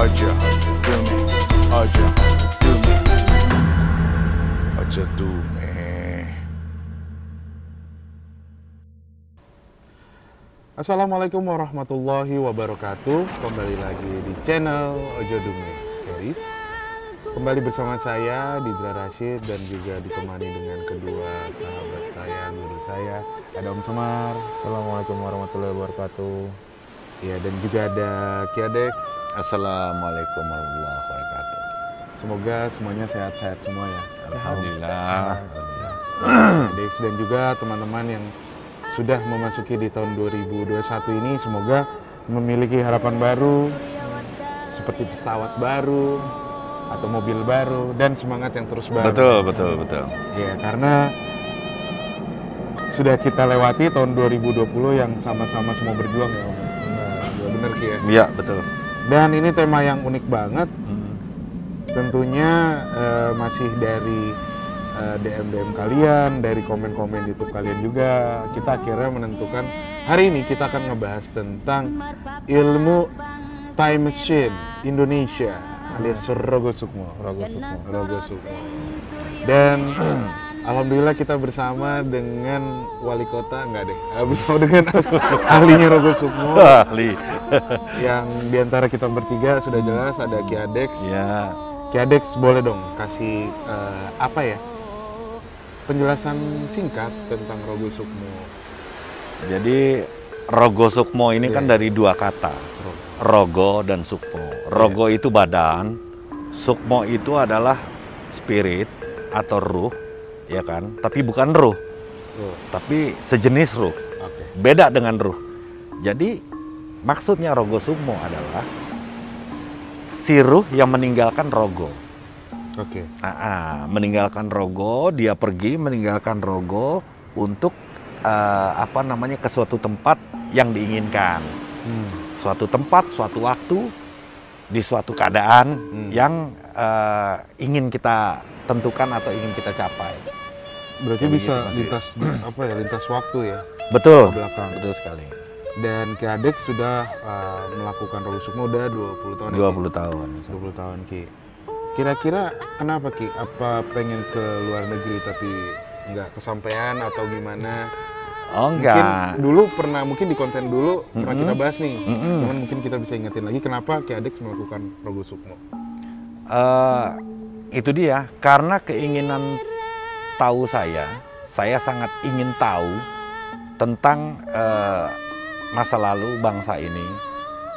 Ojo do me, ojo do me, ojo do me. Assalamualaikum warahmatullahi wabarakatuh. Kembali lagi di channel Ojo do me series. Kembali bersama saya Didra Rashid dan juga ditemani dengan kedua sahabat saya, guru saya, ada Om Semar. Assalamualaikum warahmatullahi wabarakatuh. Ya, dan juga ada Kiadex. Assalamualaikum warahmatullahi wabarakatuh. Semoga semuanya sehat-sehat semua ya. Alhamdulillah. Kiadex dan juga teman-teman yang sudah memasuki di tahun 2021 ini, semoga memiliki harapan baru seperti pesawat baru atau mobil baru dan semangat yang terus baru. Betul. Ya, karena sudah kita lewati tahun 2020 yang sama-sama semua berjuang ya Om. Bener Ki ya? Iya, betul. Dan ini tema yang unik banget. Tentunya masih dari DM kalian, dari komen-komen YouTube kalian juga, kita akhirnya menentukan hari ini kita akan ngebahas tentang ilmu time machine Indonesia alias Rogo Sukmo. Dan alhamdulillah kita bersama dengan wali kota, enggak deh, bersama dengan ahlinya Rogo Sukmo. Ahli. Yang diantara kita bertiga sudah jelas ada Kiadex. Ya. Kiadex, boleh dong kasih penjelasan singkat tentang Rogo Sukmo. Jadi Rogo Sukmo ini kan dari dua kata, Rogo dan Sukmo. Rogo itu badan, Sukmo itu adalah spirit atau ruh, ya kan? Tapi bukan ruh, tapi sejenis ruh. Beda dengan ruh. Jadi maksudnya Rogo Sukmo adalah si ruh yang meninggalkan rogo. Meninggalkan rogo, dia pergi meninggalkan rogo untuk ke suatu tempat yang diinginkan. Suatu tempat, suatu waktu, di suatu keadaan yang ingin kita tentukan atau ingin kita capai. Berarti bisa lintas lintas waktu ya? Betul. Belakang. Betul sekali. Dan Kiadex sudah melakukan Rogo Sukmo udah 20 tahun. 20 tahun. 20 tahun Ki. Kira-kira kenapa Ki? Apa pengen ke luar negeri tapi nggak kesampaian atau gimana? Oh enggak. Mungkin dulu mungkin di konten dulu pernah kita bahas nih. Cuman mungkin kita bisa ingetin lagi kenapa Kiadex melakukan Rogo Sukmo. Itu dia, karena keinginan tahu saya sangat ingin tahu tentang masa lalu bangsa ini,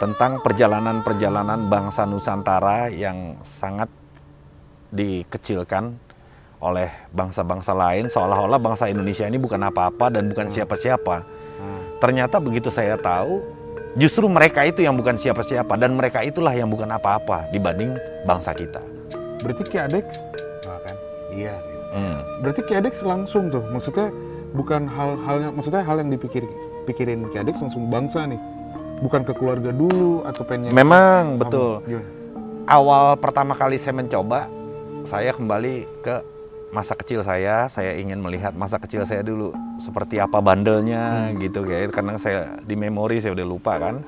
tentang perjalanan-perjalanan bangsa Nusantara yang sangat dikecilkan oleh bangsa-bangsa lain, seolah-olah bangsa Indonesia ini bukan apa-apa dan bukan siapa-siapa. Ternyata begitu saya tahu, justru mereka itu yang bukan siapa-siapa dan mereka itulah yang bukan apa-apa dibanding bangsa kita. Berarti Kiadex, kan? Iya. Berarti Kiadex langsung tuh, maksudnya bukan hal yang dipikirin Kiadex langsung bangsa nih, bukan ke keluarga dulu atau pengen. Memang betul. Awal pertama kali saya mencoba, saya kembali ke masa kecil saya ingin melihat masa kecil saya dulu seperti apa bandelnya gitu kayak, karena saya di memori saya udah lupa kan.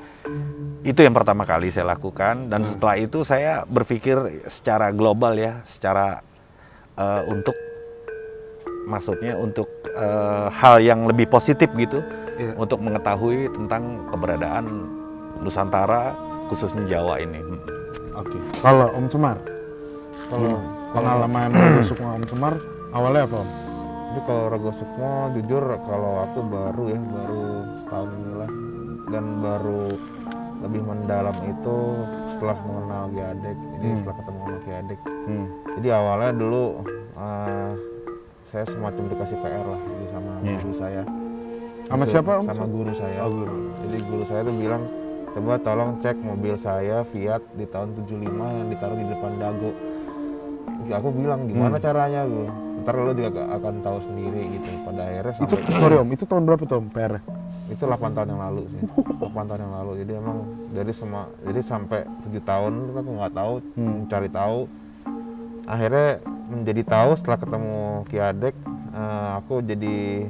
Itu yang pertama kali saya lakukan dan setelah itu saya berpikir secara global ya, secara untuk hal yang lebih positif gitu, untuk mengetahui tentang keberadaan Nusantara khususnya Jawa ini. Oke. Kalau Om Semar, pengalaman Rogo Sukmo Om Semar awalnya apa Om? Jadi kalau Rogo Sukmo jujur kalau aku baru setahun inilah, dan baru lebih mendalam itu setelah mengenal Kiadex. Jadi setelah ketemu sama Kiadex. Jadi awalnya dulu saya semacam dikasih PR lah jadi sama guru saya. Sama siapa Om? Sama guru saya. Oh, guru. Jadi guru saya tuh bilang, coba tolong cek mobil saya Fiat di tahun 75 yang ditaruh di depan Dago. Aku bilang gimana caranya gue, ntar lo juga akan tahu sendiri gitu. Pada akhirnya Sorry Om, itu tahun berapa tuh Om PR? Itu 8 tahun yang lalu sih. 8 tahun yang lalu. Jadi emang jadi sampai 7 tahun itu aku nggak tahu, mencari tahu. Akhirnya menjadi tahu setelah ketemu Kiadex. Aku jadi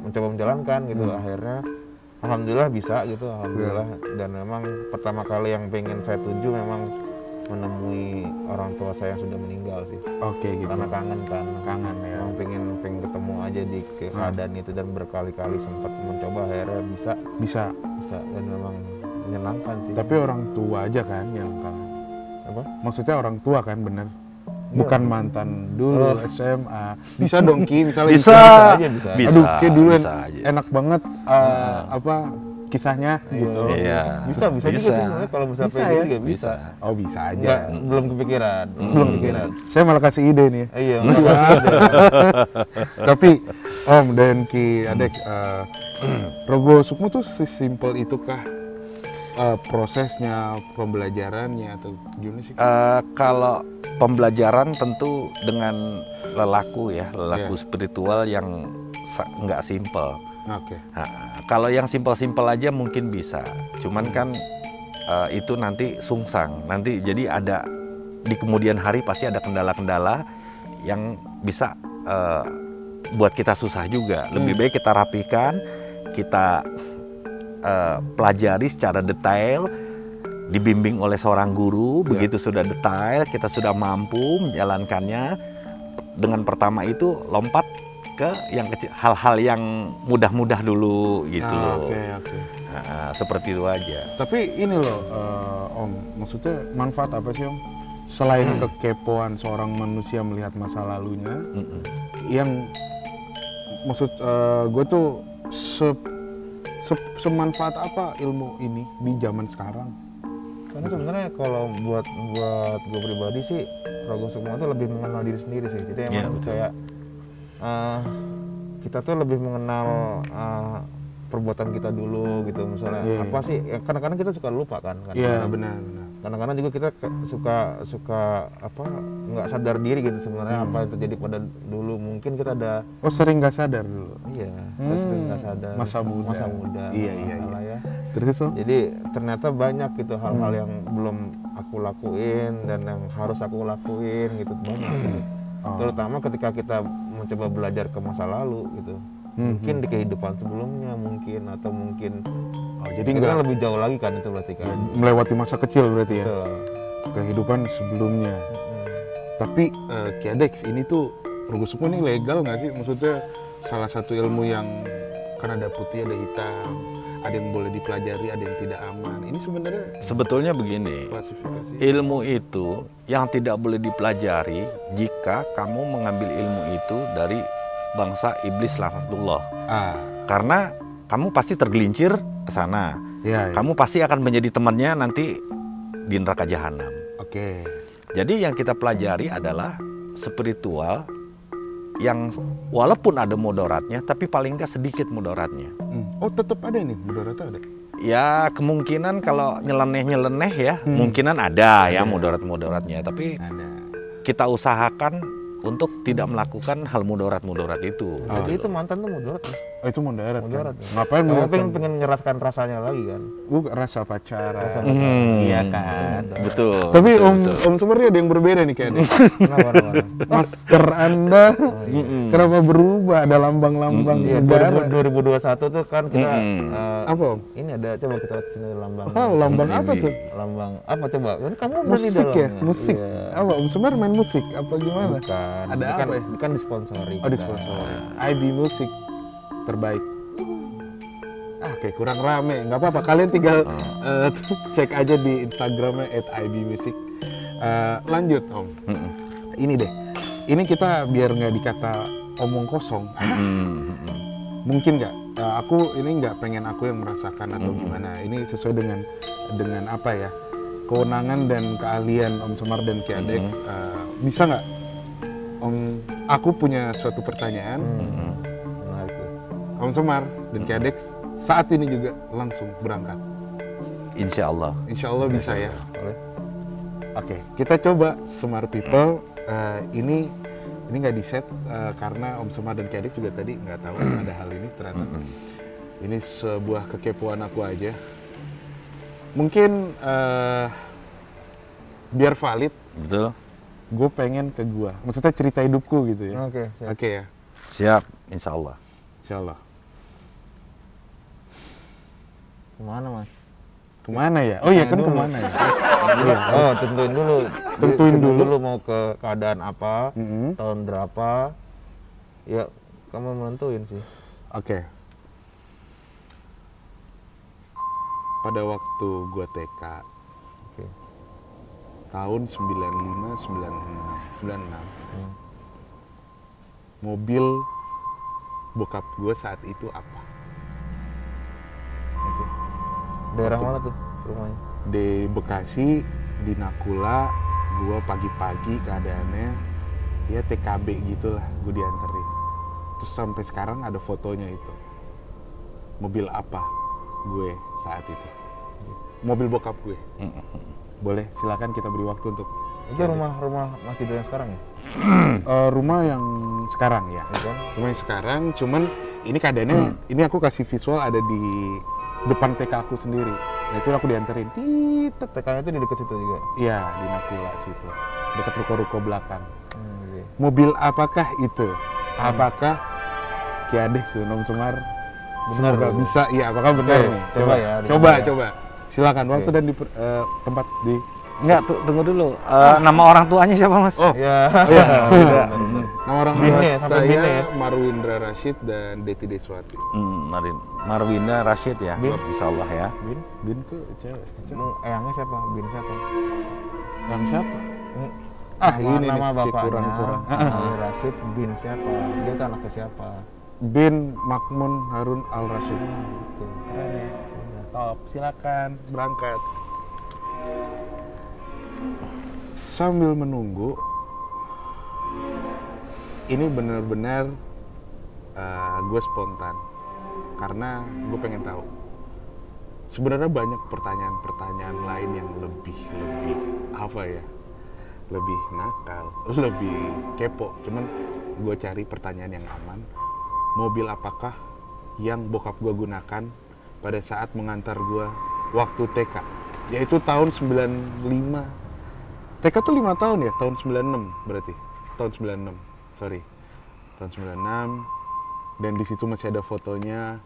mencoba menjalankan gitu. Akhirnya alhamdulillah bisa gitu, alhamdulillah. Dan memang pertama kali yang pengen saya tuju memang menemui orang tua saya yang sudah meninggal sih. Oke gitu. Karena kangen kan, Kangen ya. Emang pengen ketemu aja di keadaan itu, dan berkali-kali sempat mencoba, akhirnya Bisa. dan memang menyenangkan sih. Tapi orang tua aja kan yang kangen. apa? Maksudnya orang tua kan bener. Iya. Bukan mantan dulu SMA. Bisa dong Ki, misalnya Bisa. aja, bisa. Aduh, Ki dulu bisa aja. enak banget apa kisahnya gitu. Iya. Bisa juga sih sebenarnya, kalau misalnya Bisa PJ ya? juga bisa. Oh, bisa aja. Enggak, belum kepikiran. Belum kepikiran. Saya malah kasih ide nih. Iya, Tapi Om dan Ki Adek, Rogo Sukmo tuh sesimpel itukah prosesnya, pembelajarannya atau gimana sih? Kalau pembelajaran tentu dengan lelaku spiritual yang nggak simpel. Oke. Nah, kalau yang simpel-simpel aja mungkin bisa, cuman kan itu nanti sungsang. Nanti jadi ada di kemudian hari pasti ada kendala-kendala yang bisa buat kita susah juga. Lebih baik kita rapikan, kita pelajari secara detail, dibimbing oleh seorang guru. Begitu sudah detail, kita sudah mampu menjalankannya. Dengan pertama itu lompat ke yang kecil, hal-hal yang mudah-mudah dulu gitu loh. Oke. Nah, seperti itu aja. Tapi ini loh Om, maksudnya manfaat apa sih Om? Selain kekepoan seorang manusia melihat masa lalunya, yang maksud gue tuh semanfaat apa ilmu ini di zaman sekarang? Karena sebenarnya kalau buat gue pribadi sih, Rogo Sukmo itu lebih mengenal diri sendiri sih. Jadi emang kayak kita tuh lebih mengenal perbuatan kita dulu gitu, misalnya apa sih? Ya, kadang-kadang kita suka lupa kan? Iya benar. Kadang-kadang juga kita suka apa? Nggak sadar diri gitu sebenarnya apa yang terjadi pada dulu. Mungkin kita ada sering nggak sadar dulu. Iya, saya sering nggak sadar. Masa muda. Iya. Ya. Terus Om? Jadi ternyata banyak gitu hal-hal yang belum aku lakuin dan yang harus aku lakuin gitu, banyak gitu. Terutama ketika kita mencoba belajar ke masa lalu gitu. Mungkin di kehidupan sebelumnya atau mungkin jadi kita nggak lebih jauh lagi kan, itu berarti kan. melewati masa kecil berarti ya. Betul. Kehidupan sebelumnya. Tapi Ki Adex, ini tuh Rogo Sukmo ini legal nggak sih? Maksudnya salah satu ilmu yang kan ada putih ada hitam, ada yang boleh dipelajari, ada yang tidak aman. Ini sebenarnya Sebetulnya begini, klasifikasi. ilmu itu yang tidak boleh dipelajari jika kamu mengambil ilmu itu dari bangsa iblis laknatullah. Karena kamu pasti tergelincir ke sana. Ya. Kamu pasti akan menjadi temannya nanti di neraka jahanam. Oke. Jadi yang kita pelajari adalah spiritual yang walaupun ada mudaratnya, tapi paling nggak sedikit mudaratnya. Oh, tetap ada nih, mudaratnya ada. Ya kemungkinan kalau nyeleneh ya, kemungkinan ada ya mudarat-mudaratnya. Tapi Ada. kita usahakan untuk tidak melakukan hal mudarat-mudarat itu. Jadi itu mantan tuh mudarat. Oh, itu mudarat. Mudarat. Kan? Ngapain Kamu mudarat? pengen nyeraskan rasanya lagi kan? Rasa pacaran. Iya kan. Betul. Tapi betul. Om sebenarnya ada yang berbeda nih kayaknya. Kenapa? Masker Anda kenapa berubah? Ada lambang-lambang Iya, negara. 2021 tuh kan kita Apa Om? ini ada, coba kita lihat sini lambang. Oh, lambang apa tuh? Lambang apa coba? Kan kamu beli Musik ya? dalamnya. Musik. Iya. Apa Om Semar main musik? Apa gimana? Bukan. Ada Ini kan, apa ya? ini kan disponsori. Oh, di sponsor. IB Music terbaik. Oke, kurang rame. Nggak apa-apa. Kalian tinggal cek aja di Instagramnya @IBmusic. Lanjut Om. Ini deh. Ini kita biar nggak dikata omong kosong. Mungkin nggak? Aku ini nggak pengen aku yang merasakan atau gimana. Ini sesuai dengan apa ya? Kewenangan dan keahlian Om Semar dan Ki Adex. Bisa nggak? Om, aku punya suatu pertanyaan. Menarik tuh. Om Semar dan Ki Adex saat ini juga langsung berangkat. Insya Allah. Insya Allah bisa ya. Boleh? Oke, kita coba Semar People. Ini nggak di set karena Om Semar dan Ki Adex juga tadi nggak tahu ada hal ini ternyata. Ini sebuah kekepoan aku aja. Mungkin biar valid, Betul. gue pengen ke gua. Maksudnya cerita hidupku gitu ya. Oke, siap. Oke ya, Siap. Insya Allah. Insya Allah. Kemana mas? Kemana ya? Oh iya kan kemana ya? Iya. Oh tentuin dulu. Tentuin Sebut dulu. mau ke keadaan apa, Mm-mm. tahun berapa. Ya kamu menentuin sih. Oke. Pada waktu gua TK Oke. tahun 95 96 Hmm. mobil bokap gua saat itu apa? Oke. Daerah Waktu- mana tuh rumahnya? Di Bekasi, di Nakula, gua pagi-pagi keadaannya ya TKB gitulah, gue dianterin. Terus sampai sekarang ada fotonya itu. Mobil apa gue saat itu? Mobil bokap gue. Boleh, silakan kita beri waktu untuk Itu rumah Mas Tidor yang sekarang ya? rumah yang sekarang ya. Iya kan? Rumah yang sekarang, cuman ini keadaannya, ini aku kasih visual ada di depan TK aku sendiri. Nah itu aku dianterin. Titet. TK-nya tuh di dekat situ juga. Iya, di Nakula situ. Dekat ruko-ruko belakang. Oke. Mobil apakah itu? Apakah Ki Ades Nom Sumar? Benar, Semoga benar. bisa. Iya, apakah benar Oke, nih? coba ya, Coba, ya. coba. Silakan waktu Oke. dan di tempat di. Enggak, tunggu dulu. Nama orang tuanya siapa, Mas? Oh, Ya. iya. Benar. Nama orang tua Bine, sampai saya Bine ya? Marwindra Rashid dan Deti Deswati. Marwinda Rashid ya. Bin. Insya Allah ya. Bin? Bin tuh cewek. Eyangnya siapa? Bin siapa? Yang siapa? Hmm. Ah, nama, ini nama nih, bapaknya kurang-kurang. Ali Rashid bin siapa? Dia tuh anaknya siapa? Bin Makmun Harun Al Rashid. Gitu. Keren ya. Udah, top. Silakan berangkat. Sambil menunggu, ini benar-benar gue spontan karena gue pengen tahu. Sebenarnya banyak pertanyaan-pertanyaan lain yang lebih apa ya? Lebih nakal, lebih kepo. Cuman gue cari pertanyaan yang aman. Mobil apakah yang bokap gue gunakan pada saat mengantar gue waktu TK? Yaitu tahun 95. TK tuh 5 tahun ya? Tahun 96 berarti. Tahun 96, sorry. Tahun 96. Dan di situ masih ada fotonya.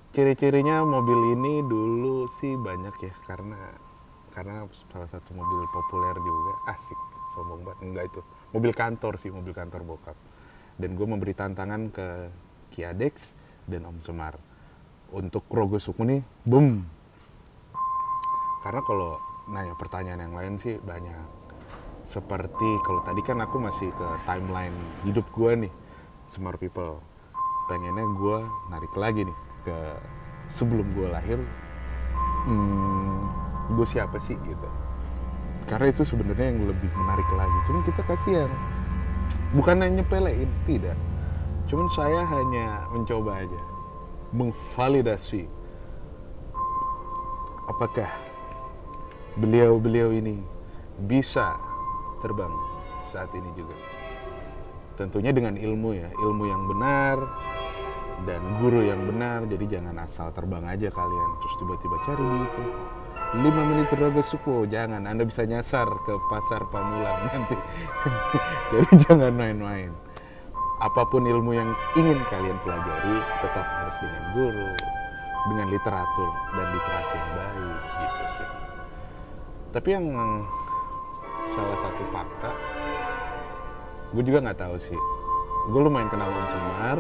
Ciri-cirinya mobil ini dulu sih banyak ya, karena salah satu mobil populer juga. Asik, sombong banget. Enggak itu. Mobil kantor sih, mobil kantor bokap. Dan gue memberi tantangan ke Ki Ades dan Om Semar untuk Rogo Sukmo nih, boom. Karena kalau nanya pertanyaan yang lain sih banyak. Seperti kalau tadi kan aku masih ke timeline hidup gue nih, Semar People. Pengennya gue narik lagi nih ke sebelum gue lahir, gue siapa sih gitu. Karena itu sebenarnya yang lebih menarik lagi. Cuman kita kasihan, bukan hanya nyepelein, tidak. Cuman saya hanya mencoba aja mengvalidasi apakah beliau-beliau ini bisa terbang saat ini juga. Tentunya dengan ilmu ya, ilmu yang benar dan guru yang benar. Jadi jangan asal terbang aja kalian terus tiba-tiba cari itu 5 menit Rogo Sukmo. Jangan, Anda bisa nyasar ke pasar Pamulang nanti. Jadi jangan main-main. Apapun ilmu yang ingin kalian pelajari tetap harus dengan guru, dengan literatur dan literasi yang baik gitu sih. Tapi yang salah satu fakta, gue juga nggak tahu sih. Gue lumayan kenal Om Semar.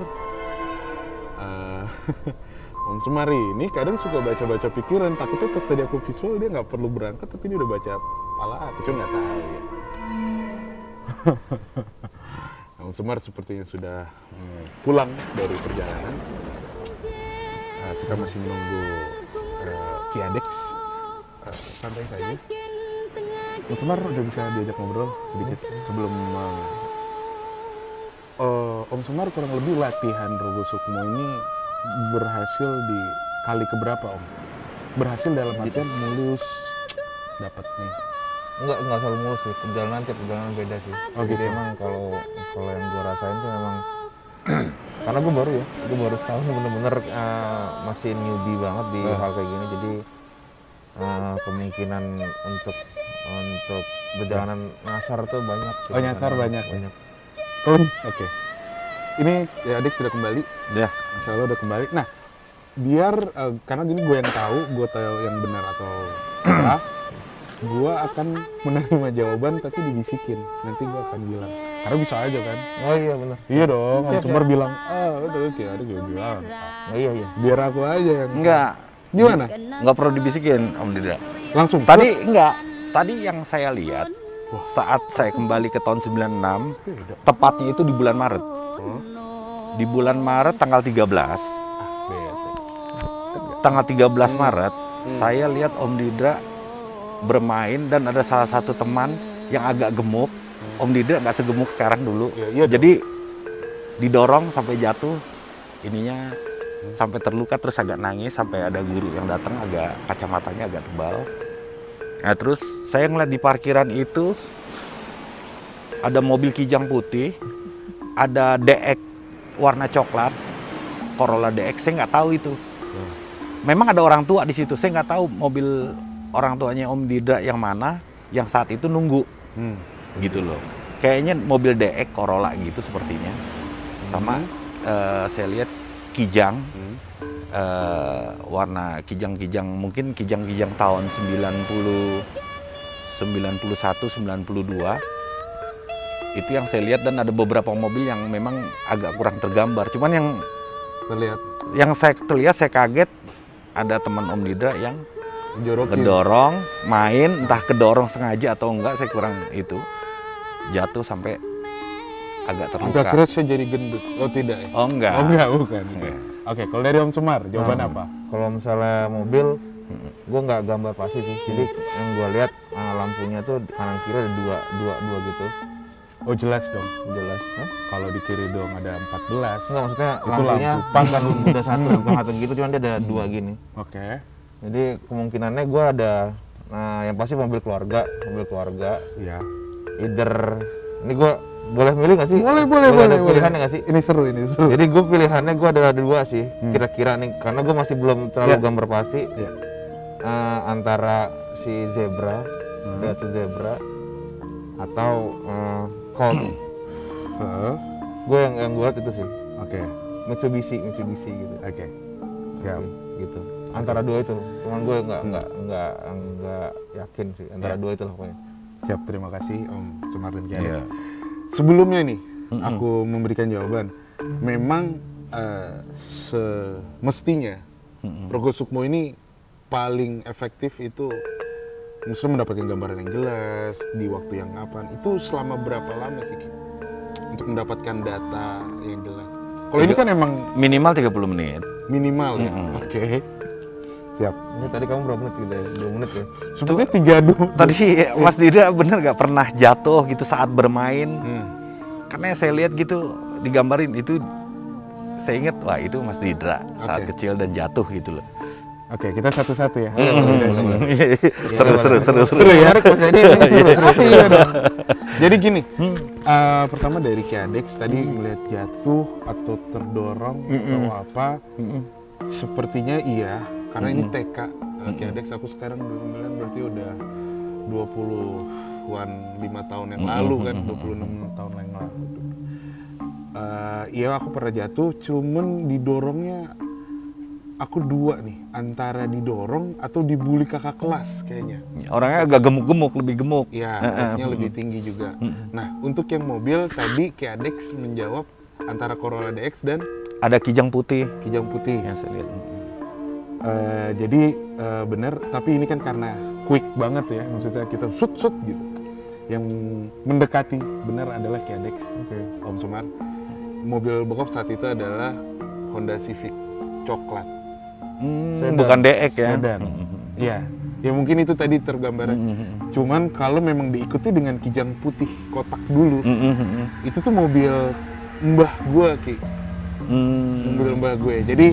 Om Semar ini kadang suka baca-baca pikiran. Takutnya pas tadi aku visual dia nggak perlu berangkat, tapi dia udah baca kepala aku. Cuma nggak tahu ya. Om Semar sepertinya sudah pulang dari perjalanan. Kita masih menunggu Ki Ades. Santai saja. Om Semar udah bisa diajak ngobrol sedikit sebelum Om Semar kurang lebih latihan Rogo Sukmo ini berhasil di kali keberapa Om? Berhasil dalam artian mulus dapat nih. Enggak selalu mulus sih, perjalanan tiap perjalanan beda sih. Oh, gitu. Jadi emang kalau yang gue rasain tuh memang karena gue baru setahun bener-bener masih newbie banget di hal kayak gini. Jadi kemungkinan untuk perjalanan nyasar tuh banyak. Oh, nyasar banyak. Banyak. Oke. Ini ya Adik sudah kembali. Ya. Insya Allah udah kembali. Nah, biar karena gini gue yang tahu yang benar atau salah. Gue akan menerima jawaban tapi dibisikin. Nanti gue akan bilang. Karena bisa aja kan. Oh iya benar. Iya dong. Om Siap, Semar bilang, betul kayak ada gue bilang. Oh, iya. Biar aku aja yang. Enggak. Gimana? Enggak perlu dibisikin Om Dida. Langsung. Tadi enggak. Tadi yang saya lihat saat saya kembali ke tahun 96, tepatnya itu di bulan Maret. Di bulan Maret tanggal 13. Tanggal 13 Maret, saya lihat Om Dida bermain dan ada salah satu teman yang agak gemuk. Om Dida nggak segemuk sekarang dulu. Iya, Jadi didorong sampai jatuh, ininya sampai terluka terus agak nangis sampai ada guru yang datang agak kacamatanya agak tebal. Nah terus saya ngeliat di parkiran itu ada mobil Kijang putih, ada DX warna coklat, Corolla DX, saya nggak tahu itu. Memang ada orang tua di situ, saya nggak tahu mobil orang tuanya Om Dida yang mana, yang saat itu nunggu, gitu loh. Kayaknya mobil DX Corolla gitu sepertinya. Sama saya lihat Kijang, warna Kijang-Kijang, mungkin Kijang-Kijang tahun 90, 91, 92. Itu yang saya lihat dan ada beberapa mobil yang memang agak kurang tergambar. Cuman yang Terlihat. Yang saya terlihat saya kaget ada teman Om Dida yang Jorokin. ngedorong, main, entah kedorong sengaja atau enggak, saya kurang itu. Jatuh sampai agak Sampai terluka. akhirnya saya jadi gendut. Oh tidak ya? Oh enggak. Oh enggak, bukan. Enggak. Oke, kalau dari Om Semar, jawaban apa? Kalau misalnya mobil, gue nggak gambar pasti sih. Jadi yang gue lihat lampunya tuh kanan kiri ada dua gitu. Oh jelas dong. Jelas. Hah? Kalau di kiri dong ada 14. Enggak, maksudnya Itu lampunya lampu. pas kan udah satu gitu, cuman dia ada dua gini. Oke. Jadi kemungkinannya gue ada, yang pasti mobil keluarga. Iya. Either, ini gue boleh milih nggak sih? Boleh. Ada pilihannya nggak sih? Ini seru. Jadi gue pilihannya gue ada dua sih, kira-kira nih, karena gue masih belum terlalu Ya. gambar pasti. Ya. Antara si Zebra, Daihatsu Zebra, atau Colt. Heeh. Gue yang gue lihat itu sih, Oke. Mitsubishi gitu. Oke. Siap. Gitu. Antara dua itu, cuman gue nggak yakin sih antara dua itu lah pokoknya. Siap, terima kasih Om Semar dan Kiai. Iya. Sebelumnya nih, aku memberikan jawaban. Memang semestinya Rogo Sukmo ini paling efektif itu maksudnya mendapatkan gambaran yang jelas di waktu yang kapan. Itu selama berapa lama sih Ki? Untuk mendapatkan data yang jelas? Kalau ini kan emang Minimal 30 menit. minimal ya. Oke. Siap. Ini tadi kamu berapa menit gitu ya? 2 menit ya? Sebetulnya 32. Tadi Mas Dida bener gak pernah jatuh gitu saat bermain? Karena saya lihat gitu digambarin itu, saya ingat wah itu Mas Dida saat Oke. kecil dan jatuh gitu loh. Oke, kita satu-satu ya. Seru ya. Menarik Mas Edi, ini seru. Iya dong. Jadi gini, pertama dari Kiadex tadi ngeliat jatuh atau terdorong atau apa, sepertinya iya, karena ini TK. Kiadex aku sekarang 29 berarti udah 20-an 5 tahun yang lalu kan, 26 tahun yang lalu. Iya aku pernah jatuh, cuman didorongnya aku dua nih, antara didorong atau dibully kakak kelas kayaknya. Orangnya agak gemuk-gemuk, lebih gemuk. Iya, kelasnya lebih tinggi juga. Nah, untuk yang mobil tadi Kiadex menjawab antara Corolla DX dan Ada Kijang putih Kijang putih. yang saya lihat. Jadi benar, tapi ini kan karena quick banget ya, maksudnya kita shoot gitu. Yang mendekati benar adalah Kiadex, Om Semar. Mobil bokap saat itu adalah Honda Civic coklat. Bukan DX ya. Sedan. Iya. Ya mungkin itu tadi tergambaran. Cuman kalau memang diikuti dengan Kijang putih kotak dulu, itu tuh mobil mbah gue Ki. Mobil mbah gue. Jadi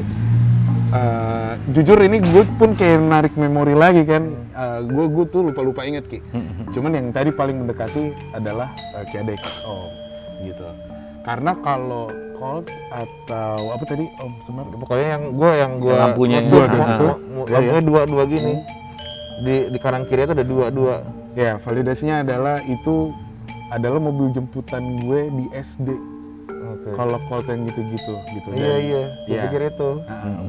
jujur ini gue pun kayak narik memori lagi kan. Gue tuh lupa inget Ki. Cuman yang tadi paling mendekati adalah Kiadex. Oh, gitu. Karena kalau Colt atau apa tadi Om Semar? Pokoknya yang gue Lampunya lampunya dua gini. Di kanan kiri itu ada dua. Ya, validasinya adalah itu adalah mobil jemputan gue di SD. Oke. Kalau Colt yang gitu. Iya. Gue Iya. pikir itu.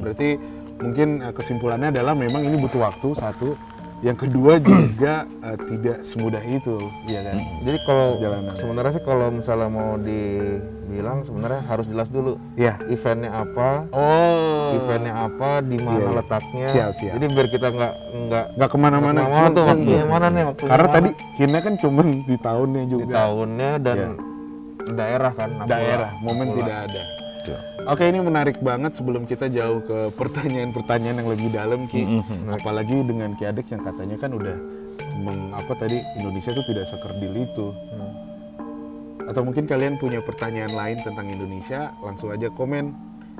Berarti mungkin kesimpulannya adalah memang ini butuh waktu satu. Yang kedua juga tidak semudah itu, ya kan? Jadi kalau Perjalanan. sebenarnya sih kalau misalnya mau dibilang sebenarnya harus jelas dulu Ya. eventnya apa, Oh. eventnya apa, di mana Iya. letaknya. Siap. Jadi biar kita nggak Nggak kemana-mana. kemana-mana tuh waktunya mana nih waktunya. Karena mana. tadi Kina kan cuman di tahunnya juga. di tahunnya dan Iya. daerah kan. Daerah, momen tidak ada. Oke, ini menarik banget sebelum kita jauh ke pertanyaan-pertanyaan yang lebih dalam, Ki. Apalagi dengan Ki Adex yang katanya kan udah Indonesia itu tidak sekerdil itu. Atau mungkin kalian punya pertanyaan lain tentang Indonesia, langsung aja komen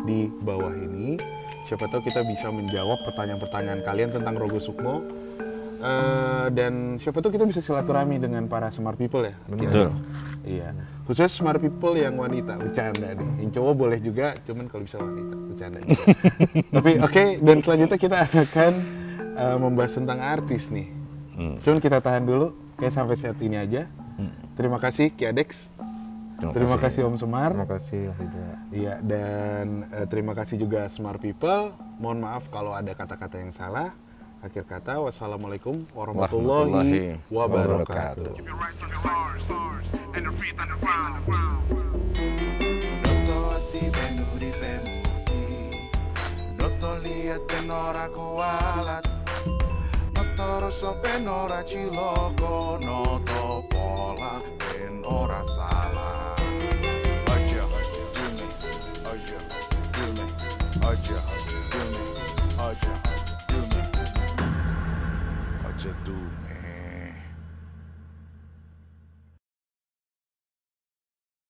di bawah ini. Siapa tahu kita bisa menjawab pertanyaan-pertanyaan kalian tentang Rogo Sukmo. Dan siapa tahu kita bisa silaturahmi dengan para smart people ya. Betul. Iya. Khusus smart people yang wanita, bercanda nih. Yang cowok boleh juga, cuman kalau bisa wanita, bercanda juga. Tapi oke, dan selanjutnya kita akan membahas tentang artis nih. Cuman kita tahan dulu, kayak sampai saat ini aja. Terima kasih Ki Adex. Terima kasih Om Semar. Terima kasih juga. Iya, dan terima kasih juga smart people. Mohon maaf kalau ada kata-kata yang salah. Akhir kata, wassalamualaikum warahmatullahi wabarakatuh. Noto ati benuri bemuti, noto lihat benora kualat, noto rosso benora ciloko, noto pola benora salah. Ojo, do me, ojo, do me, ojo, do me, ojo, do me, ojo, do me.